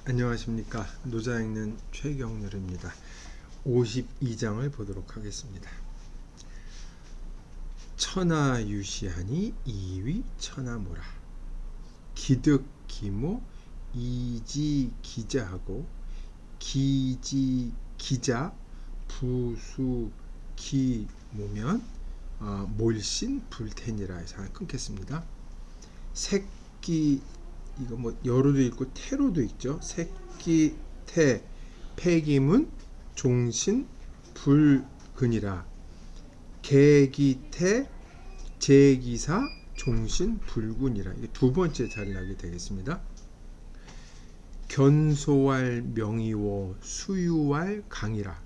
안녕하십니까. 노자 읽는 최경렬입니다. 52장을 보도록 하겠습니다. 천하유시하니 이위 천하모라. 기득기모 이지기자하고 기지기자 부수기모면 몰신불태니라 해서 하나 끊겠습니다. 새끼 이거 뭐 여로도 있고 태로도 있죠. 새끼 태 폐기문 종신 불근이라. 개기태 제기사 종신 불군이라. 이게 두 번째 자리하게 되겠습니다. 견소할 명의워 수유할 강이라.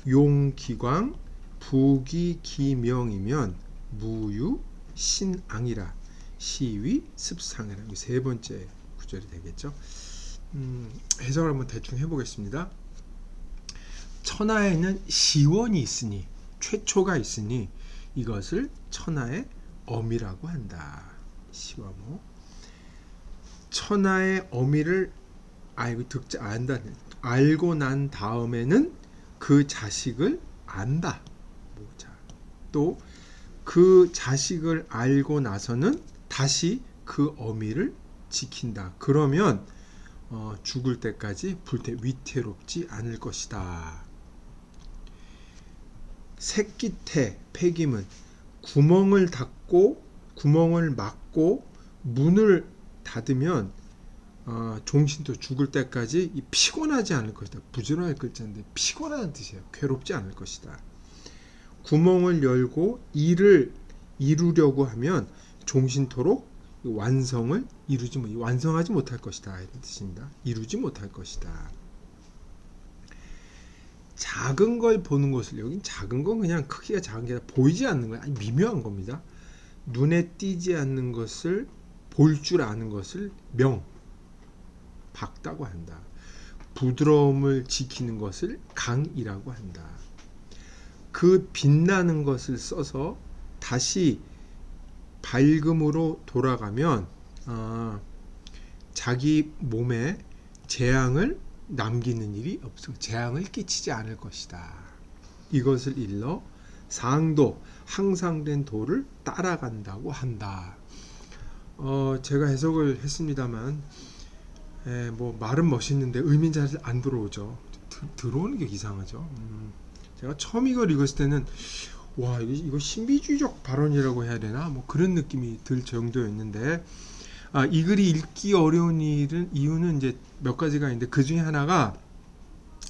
용기광 부기기명이면 무유 신앙이라. 시위 습상이라. 세 번째 구절이 되겠죠. 해석을 한번 대충 해보겠습니다. 천하에는 시원이 있으니, 최초가 있으니 이것을 천하의 어미라고 한다. 시와모. 천하의 어미를 알고 난 다음에는 그 자식을 안다. 또 그 자식을 알고 나서는 다시 그 어미를 지킨다. 그러면 죽을 때까지 위태롭지 않을 것이다. 새끼태 폐기문, 구멍을 막고 문을 닫으면 종신도 죽을 때까지 피곤하지 않을 것이다. 부지런할 글자인데 피곤하다는 뜻이에요. 괴롭지 않을 것이다. 구멍을 열고 일을 이루려고 하면 종신토록 완성을 완성하지 못할 것이다. 이런 뜻입니다. 이루지 못할 것이다. 작은 걸 보는 것을, 여긴 작은 건 그냥 크기가 작은 게 아니라 보이지 않는 거야. 미묘한 겁니다. 눈에 띄지 않는 것을 볼 줄 아는 것을 박다고 한다. 부드러움을 지키는 것을 강이라고 한다. 그 빛나는 것을 써서 다시 밝음으로 돌아가면 자기 몸에 재앙을 남기는 일이 없어. 재앙을 끼치지 않을 것이다. 이것을 일러 상도, 항상된 도를 따라간다고 한다. 제가 해석을 했습니다만 말은 멋있는데 의미는 잘 안 들어오죠. 들어오는 게 이상하죠. 제가 처음 이걸 읽었을 때는 와, 이거 신비주의적 발언이라고 해야 되나? 뭐 그런 느낌이 들 정도였는데, 이 글이 읽기 어려운 이유는 이제 몇 가지가 있는데, 그 중에 하나가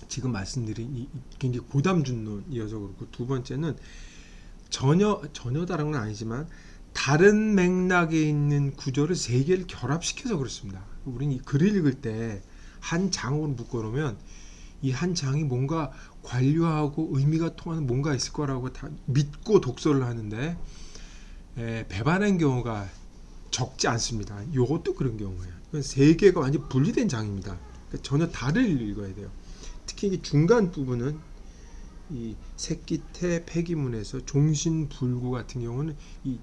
지금 말씀드린 굉장히 고담준론이어서 그렇고, 두 번째는 전혀 다른 건 아니지만 다른 맥락에 있는 구절을 세 개를 결합시켜서 그렇습니다. 우리는 이 글을 읽을 때 한 장으로 묶어놓으면 이 한 장이 뭔가 관료하고 의미가 통하는 뭔가 있을 거라고 다 믿고 독서를 하는데 배반한 경우가 적지 않습니다. 이것도 그런 경우예요. 이건 세 개가 완전 분리된 장입니다. 그러니까 전혀 다를 읽어야 돼요. 특히 이 중간 부분은 이 새끼태 폐기문에서 종신불구 같은 경우는 이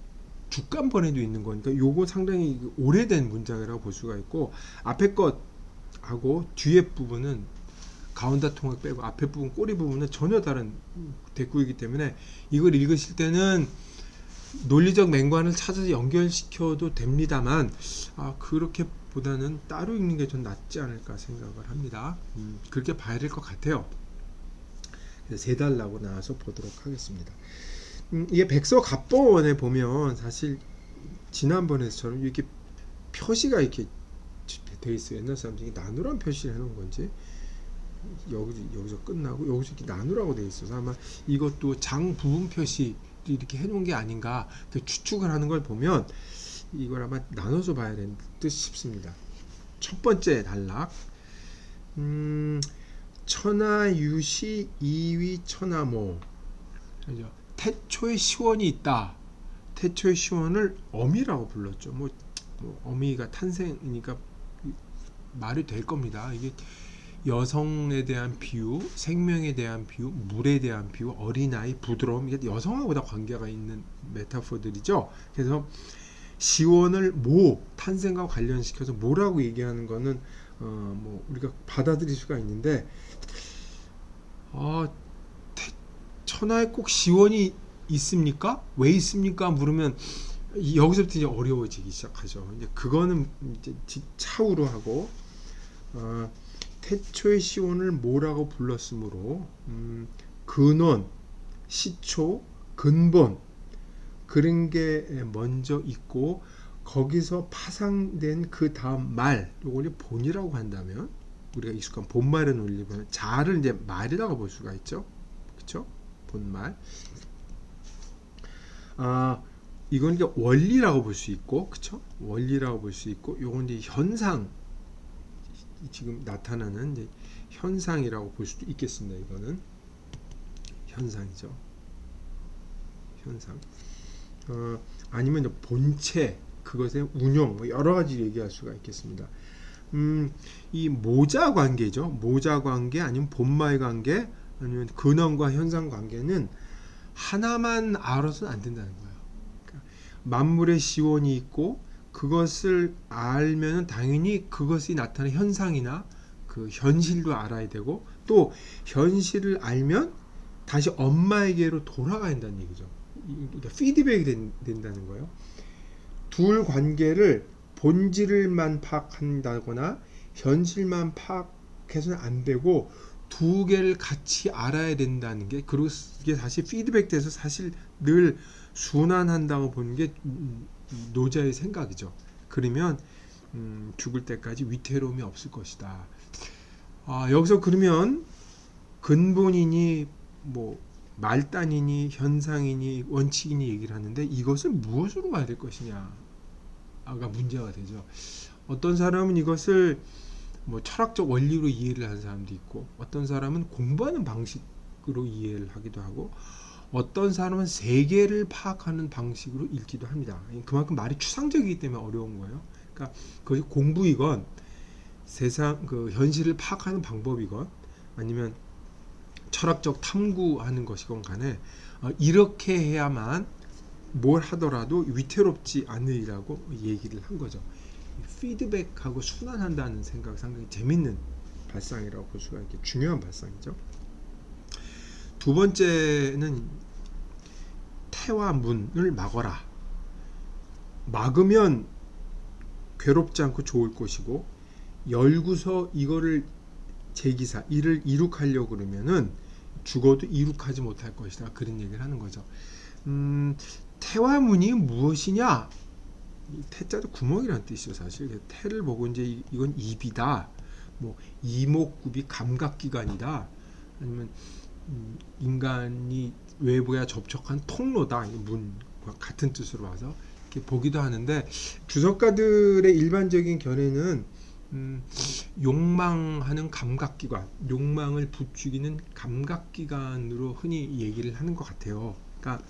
주간번에도 있는 거니까 요거 상당히 오래된 문장이라고 볼 수가 있고, 앞에 것하고 뒤에 부분은 가운데 통역 빼고 앞에 부분 꼬리 부분은 전혀 다른 대꾸이기 때문에 이걸 읽으실 때는 논리적 맹관을 찾아서 연결시켜도 됩니다만 그렇게 보다는 따로 읽는 게 좀 낫지 않을까 생각을 합니다. 그렇게 봐야 될 것 같아요. 그래서 세 달라고 나와서 보도록 하겠습니다. 이게 백서갑본에 보면 사실 지난번에처럼 이렇게 표시가 이렇게 되어 있어요. 옛날 사람들이 나누란 표시를 해놓은 건지 여기서 끝나고 여기서 이렇게 나누라고 되어 있어서 아마 이것도 장 부분 표시 이렇게 해놓은 게 아닌가 추측을 하는 걸 보면 이걸 아마 나눠서 봐야 되는 듯 싶습니다. 첫 번째 단락, 천하유시 이위 천하모. 태초에 시원이 있다. 태초의 시원을 어미라고 불렀죠. 어미가 탄생이니까 말이 될 겁니다. 이게 여성에 대한 비유, 생명에 대한 비유, 물에 대한 비유, 어린아이, 부드러움, 이게 여성하고 다 관계가 있는 메타포들이죠. 그래서 시원을 탄생과 관련시켜서 뭐라고 얘기하는 거는 뭐 우리가 받아들일 수가 있는데 천하에 꼭 시원이 있습니까? 왜 있습니까? 물으면 여기서부터 이제 어려워지기 시작하죠. 이제 그거는 이제 차후로 하고 태초의 시원을 뭐라고 불렀으므로 근원, 시초, 근본 그런 게 먼저 있고 거기서 파생된 그 다음 말 요걸 본이라고 한다면 우리가 익숙한 본말의 논리보면 자를 이제 말이라고 볼 수가 있죠. 그렇죠? 본말. 이건 이제 원리라고 볼 수 있고, 그렇죠? 원리라고 볼 수 있고, 요건 이제 현상 지금 나타나는 이제 현상이라고 볼 수도 있겠습니다. 이거는 현상이죠. 현상. 아니면 이제 본체, 그것의 운용, 뭐 여러 가지 얘기할 수가 있겠습니다. 이 모자 관계죠. 모자 관계 아니면 본말 관계 아니면 근원과 현상 관계는 하나만 알아서는 안 된다는 거예요. 그러니까 만물의 시원이 있고 그것을 알면 당연히 그것이 나타나는 현상이나 그 현실도 알아야 되고 또 현실을 알면 다시 엄마에게로 돌아가야 한다는 얘기죠. 그러니까 피드백이 된다는 거예요. 둘 관계를 본질만 파악한다거나 현실만 파악해서는 안 되고 두 개를 같이 알아야 된다는 게 그리고 이게 다시 피드백 돼서 사실 늘 순환한다고 보는 게 노자의 생각이죠. 그러면 죽을 때까지 위태로움이 없을 것이다. 여기서 그러면 근본이니 뭐 말단이니 현상이니 원칙이니 얘기를 하는데 이것을 무엇으로 봐야 될 것이냐가 문제가 되죠. 어떤 사람은 이것을 뭐 철학적 원리로 이해를 하는 사람도 있고 어떤 사람은 공부하는 방식으로 이해를 하기도 하고 어떤 사람은 세계를 파악하는 방식으로 읽기도 합니다. 그만큼 말이 추상적이기 때문에 어려운 거예요. 그러니까 그것이 공부이건 세상 그 현실을 파악하는 방법이건 아니면 철학적 탐구하는 것이건 간에 이렇게 해야만 뭘 하더라도 위태롭지 않으리라고 얘기를 한 거죠. 피드백하고 순환한다는 생각 상당히 재밌는 발상이라고 볼 수가 있게 중요한 발상이죠. 두 번째는 태와 문을 막어라. 막으면 괴롭지 않고 좋을 것이고 열고서 이거를 제기사 이를 이룩하려고 그러면은 죽어도 이룩하지 못할 것이다. 그런 얘기를 하는 거죠. 태와 문이 무엇이냐? 태자도 구멍이라는 뜻이죠. 사실 태를 보고 이제 이건 입이다. 뭐 이목구비 감각기관이다. 아니면 인간이 외부에 접촉한 통로다. 문과 같은 뜻으로 와서 이렇게 보기도 하는데 주석가들의 일반적인 견해는 욕망하는 감각기관, 욕망을 부추기는 감각기관으로 흔히 얘기를 하는 것 같아요. 그러니까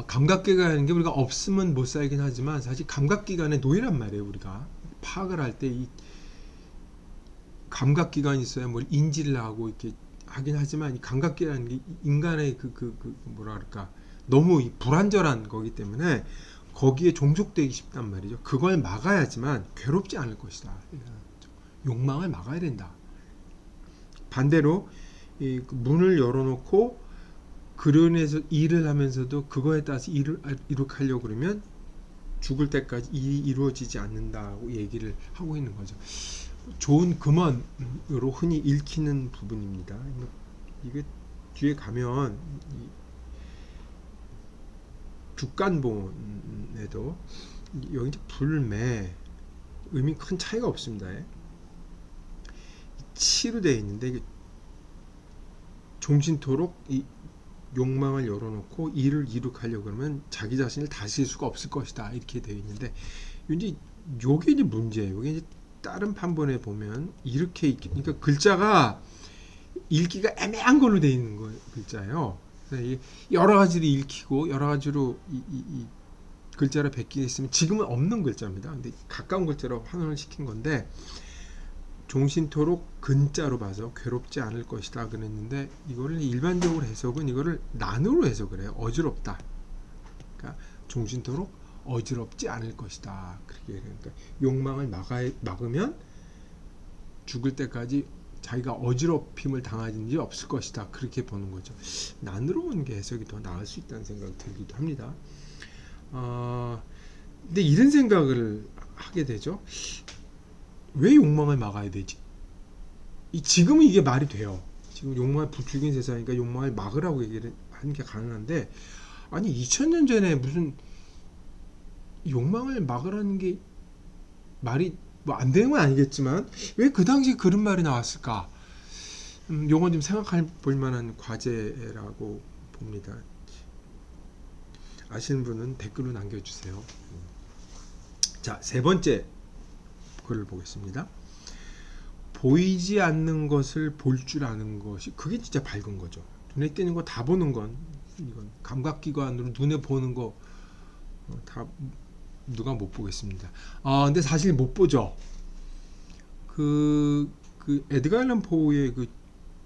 감각기관이라는 게 우리가 없으면 못 살긴 하지만 사실 감각기관의 노예란 말이에요. 우리가 파악을 할 때 이 감각기관이 있어야 뭘 인지를 하고 이렇게 하긴 하지만 이 감각기라는 게 인간의 뭐라 그럴까 너무 불완전한 거기 때문에 거기에 종속되기 쉽단 말이죠. 그걸 막아야지만 괴롭지 않을 것이다. 욕망을 막아야 된다. 반대로 이 문을 열어놓고 그런에서 일을 하면서도 그거에 따라서 일을 이룩하려고 그러면 죽을 때까지 일이 이루어지지 않는다고 얘기를 하고 있는 거죠. 좋은 금언으로 흔히 읽히는 부분입니다. 이게 뒤에 가면 죽간본에도 여기 이제 불매 의미 큰 차이가 없습니다. 치로 되어 있는데 이게 종신토록 이 욕망을 열어놓고 일을 이룩하려고 그러면 자기 자신을 다스릴 수가 없을 것이다 이렇게 되어 있는데 이제 요게 이제 문제예요. 이게 이제 다른 판본에 보면 이렇게 그러니까 글자가 읽기가 애매한 걸로 되어 있는 거 글자예요. 여러 가지로 읽히고 여러 가지로 이 글자를 베끼게 있으면 지금은 없는 글자입니다. 근데 가까운 글자로 환원을 시킨 건데 종신토록 근자로 봐서 괴롭지 않을 것이다 그랬는데 이거를 일반적으로 해석은 이거를 난으로 해석을 해요. 어지럽다. 그러니까 종신토록 어지럽지 않을 것이다. 그렇게 그러니까 욕망을 막으면 죽을 때까지 자기가 어지럽힘을 당하는 일이 없을 것이다. 그렇게 보는 거죠. 난으로운 게 해석이 더 나을 수 있다는 생각이 들기도 합니다. 근데 이런 생각을 하게 되죠. 왜 욕망을 막아야 되지? 지금은 이게 말이 돼요. 지금 욕망을 부추긴 세상이니까 욕망을 막으라고 얘기를 하는 게 가능한데, 아니 2000년 전에 무슨 욕망을 막으라는 게 말이 뭐 안 되는 건 아니겠지만 왜 그 당시에 그런 말이 나왔을까? 요건 좀 생각해 볼 만한 과제라고 봅니다. 아시는 분은 댓글로 남겨주세요. 자, 세 번째 글을 보겠습니다. 보이지 않는 것을 볼 줄 아는 것이 그게 진짜 밝은 거죠. 눈에 띄는 거 다 보는 건 이건 감각기관으로 눈에 보는 거 다 누가 못 보겠습니다. 근데 사실 못 보죠. 그 에드가 알런 포의 그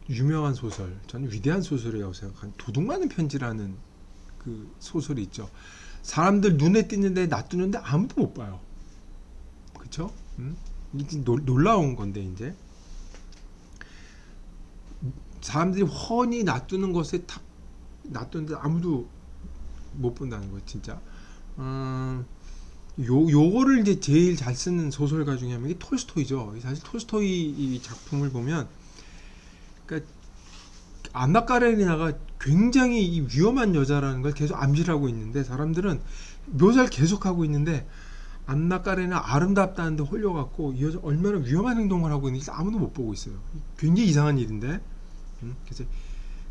유명한 소설, 저는 위대한 소설이라고 생각한 도둑 맞은 편지라는 그 소설이 있죠. 사람들 눈에 띄는데 놔두는데 아무도 못 봐요. 그렇죠? 이게 놀라운 건데 이제 사람들이 훤히 놔두는 것에 놔두는데 아무도 못 본다는 거예요, 진짜. 요거를 이제 제일 잘 쓰는 소설가 중에 한 명이 톨스토이죠. 사실 톨스토이 이 작품을 보면, 그러니까 안나 까레니나가 굉장히 이 위험한 여자라는 걸 계속 암시하고 있는데 사람들은 묘사를 계속하고 있는데 안나 까레니나 아름답다는데 홀려갖고 이 여자 얼마나 위험한 행동을 하고 있는지 아무도 못 보고 있어요. 굉장히 이상한 일인데. 그래서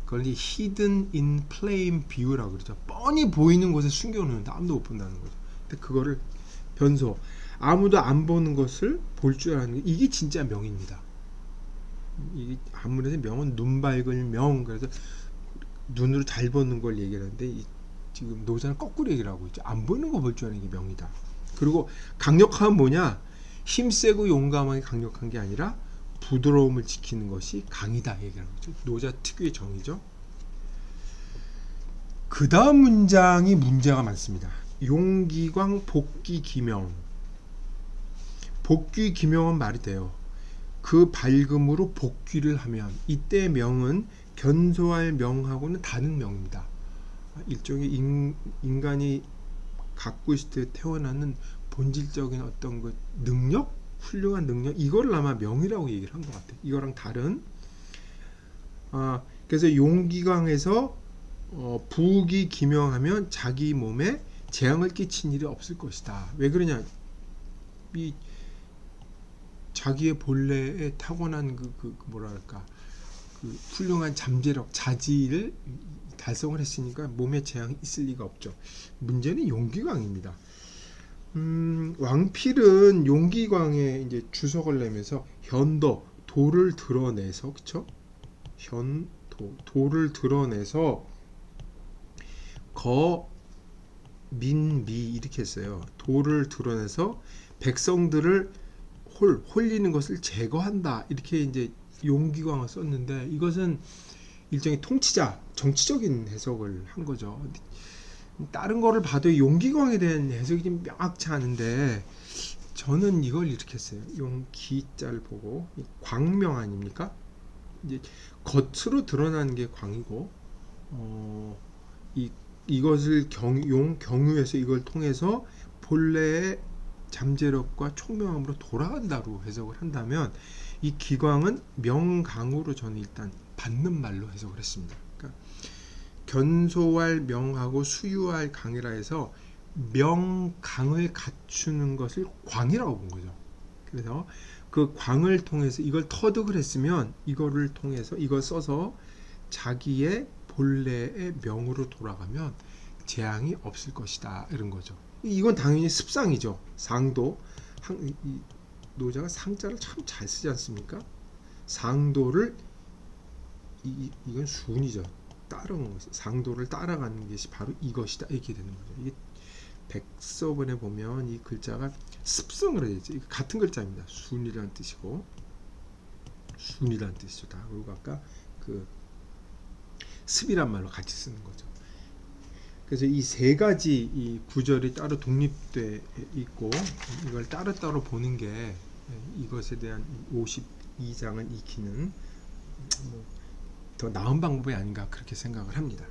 그걸 이제 hidden in plain view라고 그러죠. 뻔히 보이는 곳에 숨겨놓는데 아무도 못 본다는 거죠. 근데 그거를 변소, 아무도 안 보는 것을 볼 줄 아는 게 이게 진짜 명입니다. 이게 아무래도 명은 눈 밝은 명, 그래서 눈으로 잘 보는 걸 얘기를 하는데 지금 노자는 거꾸로 얘기를 하고 있죠. 안 보이는 거 볼 줄 아는 게 명이다. 그리고 강력함은 뭐냐? 힘세고 용감하게 강력한 게 아니라 부드러움을 지키는 것이 강이다 얘기하는 거죠. 노자 특유의 정의죠. 그 다음 문장이 문제가 많습니다. 용기광 복귀기명. 복귀기명은 말이 돼요. 그 밝음으로 복귀를 하면 이때 명은 견소할 명하고는 다른 명입니다. 일종의 인간이 갖고 있을 때 태어나는 본질적인 어떤 그 능력, 훌륭한 능력, 이걸 아마 명이라고 얘기를 한 것 같아요. 이거랑 다른. 그래서 용기광에서 부귀 기명하면 자기 몸에 재앙을 끼친 일이 없을 것이다. 왜 그러냐? 이 자기의 본래에 타고난 뭐랄까 그 훌륭한 잠재력, 자질을 달성을 했으니까 몸에 재앙이 있을 리가 없죠. 문제는 용기광입니다. 왕필은 용기광에 이제 주석을 내면서 현도, 도를 드러내서, 그쵸? 도를 드러내서 민미 이렇게 했어요. 도를 드러내서 백성들을 홀리는 것을 제거한다. 이렇게 이제 용기광을 썼는데 이것은 일종의 통치자, 정치적인 해석을 한 거죠. 다른 거를 봐도 용기광에 대한 해석이 좀 명확치 않은데 저는 이걸 이렇게 했어요. 용기자를 보고 광명 아닙니까? 이제 겉으로 드러나는 게 광이고 이것을 경유해서 이걸 통해서 본래의 잠재력과 총명함으로 돌아간다로 해석을 한다면 이 기광은 명강으로 저는 일단 받는 말로 해석을 했습니다. 그러니까 견소할 명하고 수유할 강이라 해서 명강을 갖추는 것을 광이라고 본 거죠. 그래서 그 광을 통해서 이걸 터득을 했으면 이거를 통해서 이걸 써서 자기의 본래의 명으로 돌아가면 재앙이 없을 것이다 이런 거죠. 이건 당연히 습상이죠. 상도 이 노자가 상자를 참 잘 쓰지 않습니까? 상도를 이건 순이죠. 따라오는 것이 상도를 따라가는 것이 바로 이것이다 이렇게 되는 거죠. 이게 백서본에 보면 이 글자가 습성을 해야 되죠. 같은 글자입니다. 순이라는 뜻이고 순이라는 뜻이죠. 다. 그리고 아까 그 습이란 말로 같이 쓰는 거죠. 그래서 이 세 가지 이 구절이 따로 독립돼 있고 이걸 따로따로 보는 게 이것에 대한 52장을 익히는 더 나은 방법이 아닌가 그렇게 생각을 합니다.